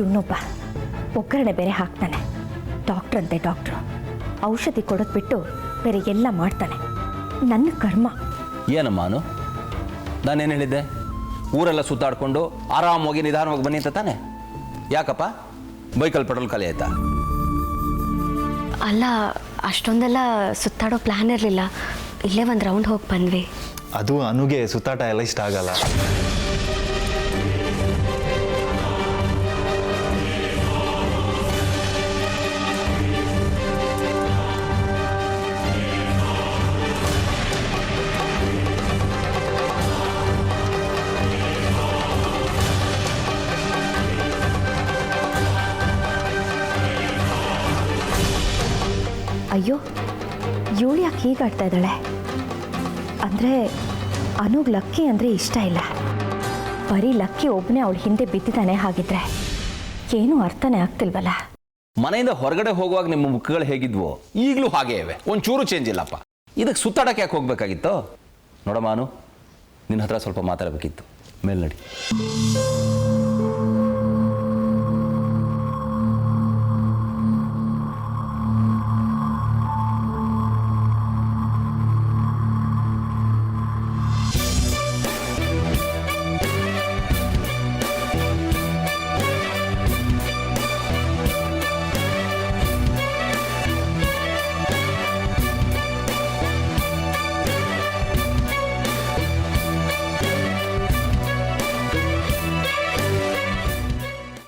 ಇವನೊಬ್ಬ ಒಗ್ಗರಣೆ ಬೇರೆ ಹಾಕ್ತಾನೆ. ಡಾಕ್ಟ್ರ್ ಅಂತೆ ಡಾಕ್ಟ್ರು. ಔಷಧಿ ಕೊಡೋದು ಬಿಟ್ಟು ಬೇರೆ ಎಲ್ಲ ಮಾಡ್ತಾನೆ. ನನ್ನ ಕರ್ಮ. ಏನಮ್ಮ ನಾನೇನು ಹೇಳಿದ್ದೆ? ಊರೆಲ್ಲ ಸುತ್ತಾಡಿಕೊಂಡು ಆರಾಮಾಗಿ ನಿಧಾನವಾಗಿ ಬನ್ನಿ ಅಂತ ತಾನೆ? ಯಾಕಪ್ಪ ಬೈಕಲ್ಲಿ ಪೆಟ್ರೋಲ್ ಖಾಲಿ ಆಯ್ತಾ? ಅಲ್ಲ, ಅಷ್ಟೊಂದೆಲ್ಲ ಸುತ್ತಾಡೋ ಪ್ಲ್ಯಾನ್ ಇರಲಿಲ್ಲ. ಇಲ್ಲೇ ಒಂದು ರೌಂಡ್ ಹೋಗಿ ಬಂದ್ವಿ. ಅದು ಅನುಗೆ ಸುತ್ತಾಟ ಎಲ್ಲ ಇಷ್ಟ ಆಗಲ್ಲ. ಅಯ್ಯೋ, ಇವಳು ಯಾಕೆ ಹೀಗಾಡ್ತಾ ಇದ್ದಾಳೆ? ಅಂದರೆ ಅನುಗ್ ಲಕ್ಕಿ ಅಂದರೆ ಇಷ್ಟ ಇಲ್ಲ. ಬರೀ ಲಕ್ಕಿ ಒಬ್ಬನೇ ಅವಳು ಹಿಂದೆ ಬಿದ್ದಿದ್ದಾನೆ. ಹಾಗಿದ್ರೆ ಏನೂ ಅರ್ಥನೇ ಆಗ್ತಿಲ್ವಲ್ಲ. ಮನೆಯಿಂದ ಹೊರಗಡೆ ಹೋಗುವಾಗ ನಿಮ್ಮ ಮುಖಗಳು ಹೇಗಿದ್ವೋ ಈಗಲೂ ಹಾಗೇ ಇವೆ, ಒಂಚೂರು ಚೇಂಜ್ ಇಲ್ಲಪ್ಪ. ಇದಕ್ಕೆ ಸುತ್ತಾಡಕ್ಕೆ ಯಾಕೆ ಹೋಗ್ಬೇಕಾಗಿತ್ತು? ನೋಡಮ್ಮ ನಿನ್ನ ಹತ್ರ ಸ್ವಲ್ಪ ಮಾತಾಡಬೇಕಿತ್ತು. ಮೇಲೆ ನಡಿ.